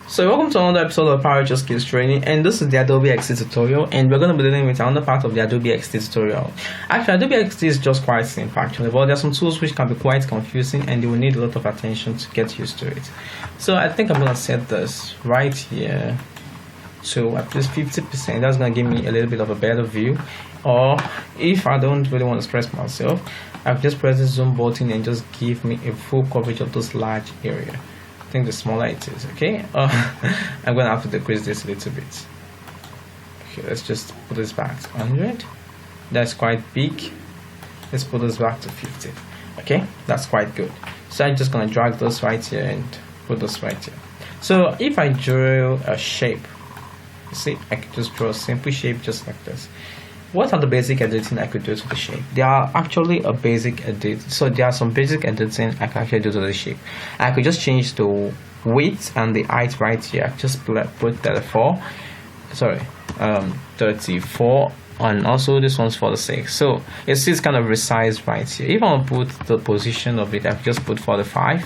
So welcome to another episode of Pyrochure Skills Training, and this is the Adobe XD tutorial, and we're going to be dealing with another part of the Adobe XD tutorial. Actually, Adobe XD is just quite simple actually, but there are some tools which can be quite confusing and you will need a lot of attention to get used to it. So I think I'm going to set this right here to at least 50%. That's going to give me a little bit of a better view, or if I don't really want to stress myself, I can just press the zoom button and just give me a full coverage of this large area. I think the smaller it is, okay? I'm gonna have to decrease this a little bit. Okay, let's just put this back to 100. That's quite big. Let's put this back to 50. Okay, that's quite good. So I'm just gonna drag this right here and put this right here. So if I draw a shape, you see, I can just draw a simple shape just like this. What are the basic editing I could do to the shape? There are actually a basic edit. So there are some basic editing I can actually do to the shape. I could just change the width and the height right here. Just put 34, 34, and also this one's 46. So it's kind of resized right here. If I want to put the position of it, I could just put 45.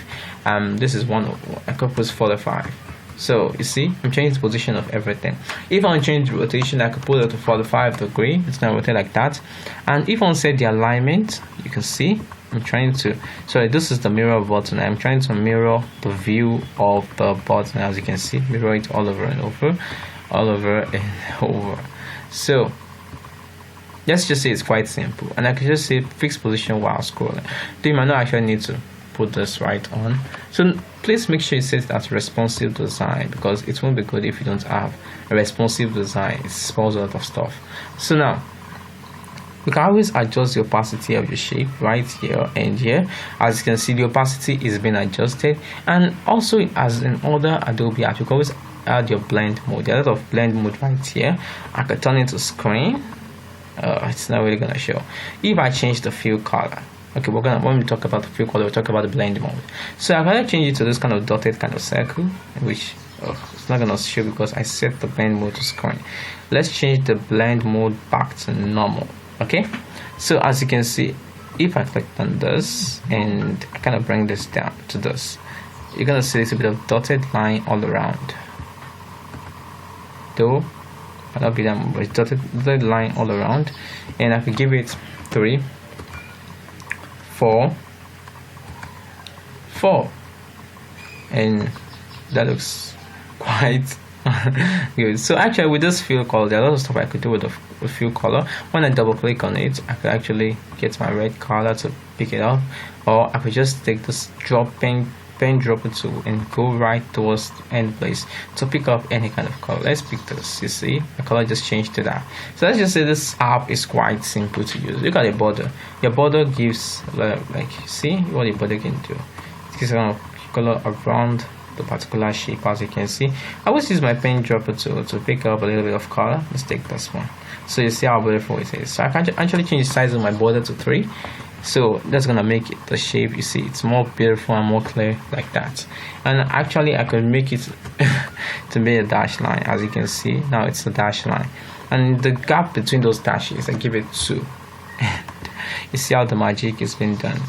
This is one. I could put 45. So you see, I'm changing the position of everything. If I want to change the rotation, I could put it to 45 degrees. It's going to rotate like that. And if I want to set the alignment, you can see I'm trying to, sorry, this is the mirror button. I'm trying to mirror the view of the button, as you can see, mirror it all over and over, all over and over. So let's just say it's quite simple, and I can just say fixed position while scrolling. So you might not actually need to put this right on. So please make sure you set that responsive design, because it won't be good if you don't have a responsive design. It spoils a lot of stuff. So now you can always adjust the opacity of your shape right here and here. As you can see, the opacity is being adjusted, and also as in other Adobe apps, you can always add your blend mode. There's a lot of blend mode right here. I could turn it to screen. It's not really gonna show. If I change the fill color, okay, when we talk about the fill color, we'll talk about the blend mode. So I'm gonna change it to this kind of dotted kind of circle, which it's not gonna show because I set the blend mode to screen. Let's change the blend mode back to normal. Okay, so as you can see, if I click on this and I kind of bring this down to this, you're gonna see a little bit of dotted line all around. Though I'll be done with dotted line all around, and I can give it 3, 4, 4, and that looks quite good. So actually, with this fill color, there are a lot of stuff I could do with the fill color. When I double click on it, I could actually get my red color to pick it up, or I could just take this pen dropper tool and go right towards the end place to pick up any kind of color. Let's pick this. You see, the color just changed to that. So let's just say this app is quite simple to use. Look at the border. Your border gives like see what the border can do. It gives a color around the particular shape. As you can see, I always use my pen dropper tool to pick up a little bit of color. Let's take this one. So you see how beautiful it is. So I can actually change the size of my border to 3. So that's gonna make it the shape. You see, it's more beautiful and more clear like that. And actually I can make it to be a dash line. As you can see, now it's a dash line, and the gap between those dashes, I give it 2. You see how the magic is being done.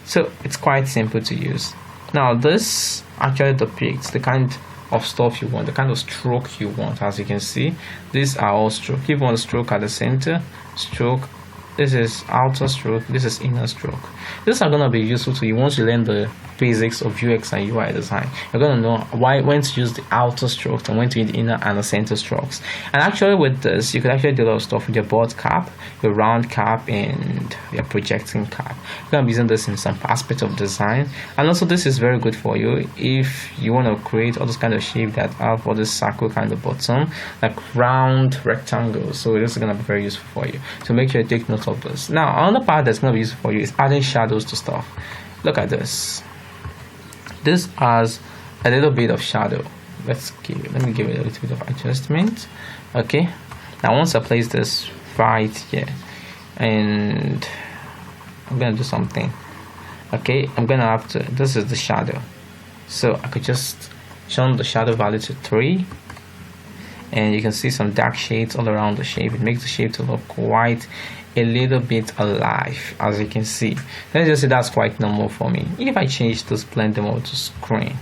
So it's quite simple to use. Now this actually depicts the kind of stuff you want, the kind of stroke you want. As you can see, these are all stroke. If you want a stroke at the center, stroke, this is outer stroke, this is inner stroke. These are going to be useful to you once you learn the basics of UX and UI design. You're going to know when to use the outer strokes and when to use the inner and the center strokes. And actually with this, you could actually do a lot of stuff with your board cap, your round cap, and your projecting cap. You're going to be using this in some aspect of design. And also this is very good for you if you want to create all those kind of shape that have all this circle kind of bottom, like round rectangles. So this is going to be very useful for you. So make sure you take note of this. Now another part that's going to be useful for you is adding shadows to stuff. Look at this. This has a little bit of shadow. Let me give it a little bit of adjustment. Okay, now once I place this right here, and I'm gonna do something. Okay, I'm gonna have to, this is the shadow, so I could just change the shadow value to 3, and you can see some dark shades all around the shape. It makes the shape to look quite a little bit alive, as you can see. Let's just say that's quite normal for me. If I change this blend mode to screen,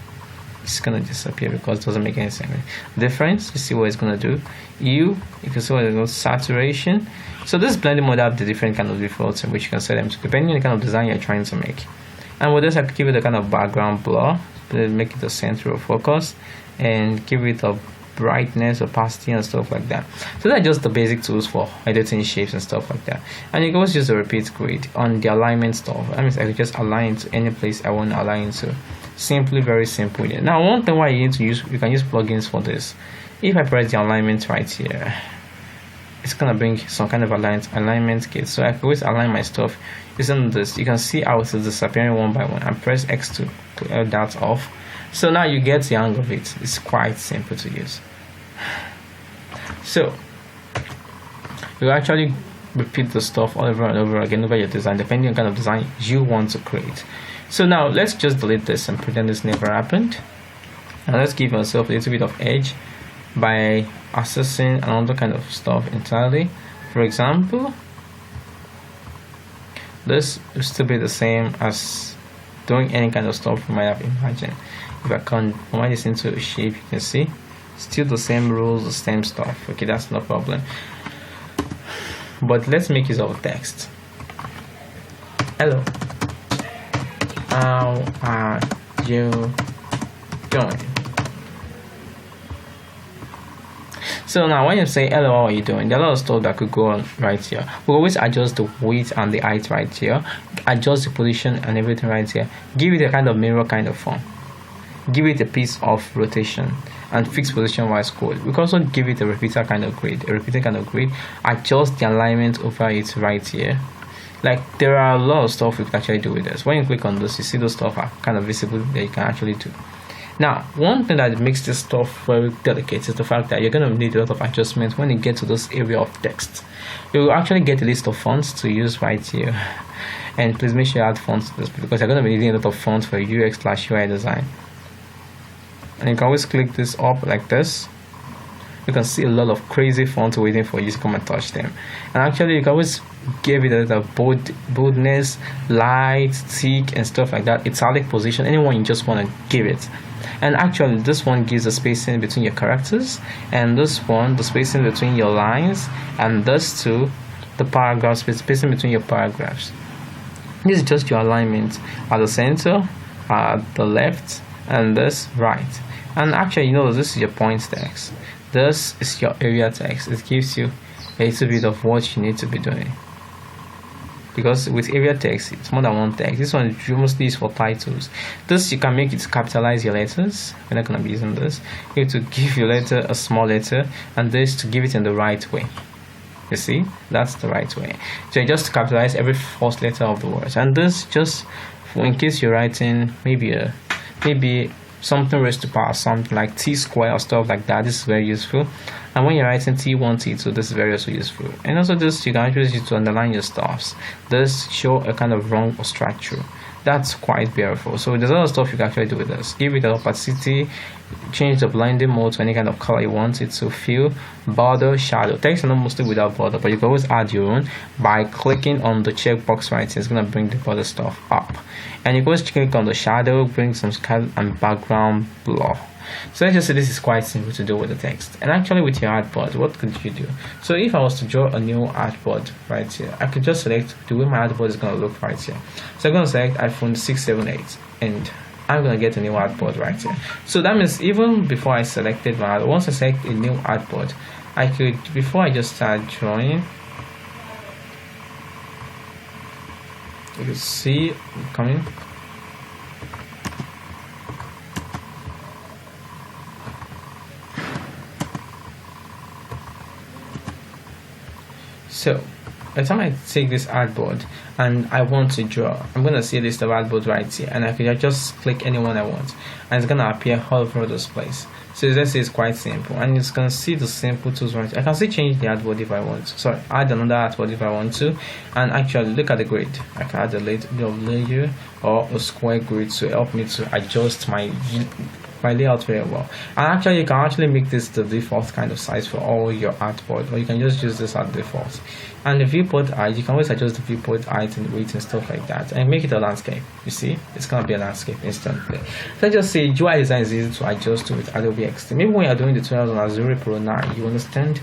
it's gonna disappear because it doesn't make any sense. Difference, you see what it's gonna do. You can see what it goes, saturation. So this blending mode have the different kind of defaults in which you can set them to depending on the kind of design you're trying to make. And with this, I could give it a kind of background blur, make it the center of focus, and give it a brightness, opacity, and stuff like that. So that's just the basic tools for editing shapes and stuff like that. And you can always use the repeat grid on the alignment stuff. That means I could just align to any place I want to align to. Simply very simple. Now, one thing why you need to use, you can use plugins for this. If I press the alignment right here, it's gonna bring some kind of alignment kit. So I can always align my stuff using this. You can see how it is disappearing one by one. I press X to clear that off. So now you get the hang of it. It's quite simple to use. So you actually repeat the stuff all over and over again over your design, depending on the kind of design you want to create. So now let's just delete this and pretend this never happened. And let's give ourselves a little bit of edge by accessing another kind of stuff entirely. For example, this will still be the same as doing any kind of stuff you might have imagined. If I convert this into a shape, you can see still the same rules, the same stuff. Okay, that's no problem. But let's make use of text. Hello, how are you doing? So now when you say hello, how are you doing, there are a lot of stuff that could go on right here. We always adjust the width and the height right here, adjust the position and everything right here, give it a kind of mirror kind of form, give it a piece of rotation and fixed position wise code. We can also give it a repeater kind of grid, adjust the alignment over it right here. Like, there are a lot of stuff we can actually do with this. When you click on this, you see those stuff are kind of visible that you can actually do. Now, one thing that makes this stuff very delicate is the fact that you're going to need a lot of adjustments when you get to this area of text. You will actually get a list of fonts to use right here. And please make sure you add fonts to this because you're going to be needing a lot of fonts for UX/UI design. And you can always click this up like this. You can see a lot of crazy fonts waiting for you to come and touch them. And actually, you can always give it a boldness, light, thick, and stuff like that. Italic position, anyone you just want to give it. And actually, this one gives the spacing between your characters, and this one, the spacing between your lines, and this too, the paragraphs, spacing between your paragraphs. This is just your alignment at the center, at the left, and this right. And actually, you know, this is your point text. This is your area text. It gives you a little bit of what you need to be doing. Because with area text, it's more than one text. This one is mostly used for titles. This, you can make it to capitalize your letters. We're not going to be using this. You have to give your letter a small letter, and this to give it in the right way. You see, that's the right way. So you just capitalize every first letter of the words. And this just in case you're writing maybe something raised to power, something like t square or stuff like that. This is very useful. And when you're writing t1, t2, this is very also useful. And also this, you can actually use it to underline your stuffs. This show a kind of rung or structure. That's quite beautiful. So there's a lot of stuff you can actually do with this. Give it an opacity, change the blending mode to any kind of color you want it to fill, border, shadow. Text are not mostly without border, but you can always add your own by clicking on the checkbox right here. It's going to bring the border stuff up. And you can always click on the shadow, bring some color and background blur. So let's just say this is quite simple to do with the text. And actually with your artboard, what could you do? So if I was to draw a new artboard right here, I could just select the way my artboard is going to look right here. So I'm going to select iPhone 678 and I'm going to get a new artboard right here. So that means even before I selected my artboard, once I select a new artboard, I could, before I just start drawing, you can see coming. So by the time I take this artboard and I want to draw, I'm going to see a list of artboards right here, and I can just click any one I want, and it's going to appear all over this place. So let's say it's quite simple, and you can see the simple tools right here. I can still change the artboard if I want to. Sorry, add another artboard if I want to. And actually look at the grid. I can add a layer or a square grid to help me to adjust my my layout very well. And actually you can actually make this the default kind of size for all your artboard, or you can just use this at default. And the viewport height, you can always adjust the viewport height and weight and stuff like that, and make it a landscape. You see, it's gonna be a landscape instantly. Let's just say UI design is easy to adjust to with Adobe XD. Maybe when you're doing the tutorials on Azure Pro now, you understand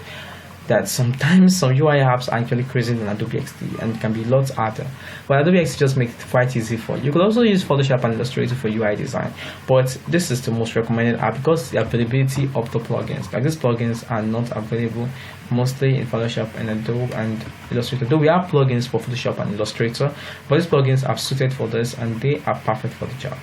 that sometimes some UI apps are actually crazier than Adobe XD and can be lots harder. But Adobe XD just makes it quite easy for you. You could also use Photoshop and Illustrator for UI design, but this is the most recommended app because the availability of the plugins. Like these plugins are not available mostly in Photoshop and Adobe and Illustrator. Though we have plugins for Photoshop and Illustrator, but these plugins are suited for this and they are perfect for the job.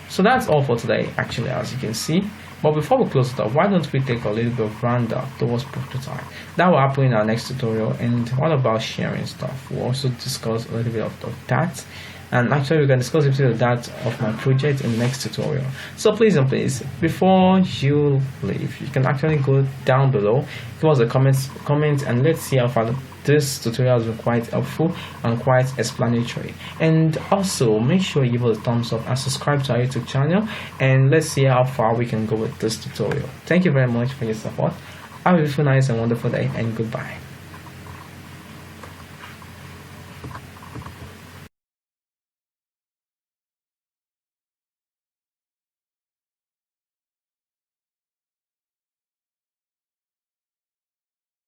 So that's all for today, actually, as you can see. But before we close it up, why don't we take a little bit of roundup towards prototype? That will happen in our next tutorial. And what about sharing stuff? We'll also discuss a little bit of that. And actually, we can discuss a bit of that of my project in the next tutorial. So please and please, before you leave, you can actually go down below, give us a comment, and let's see how far this tutorial has been quite helpful and quite explanatory. And also make sure you give us a thumbs up and subscribe to our YouTube channel, and let's see how far we can go with this tutorial. Thank you very much for your support. Have a beautiful, nice and wonderful day, and goodbye.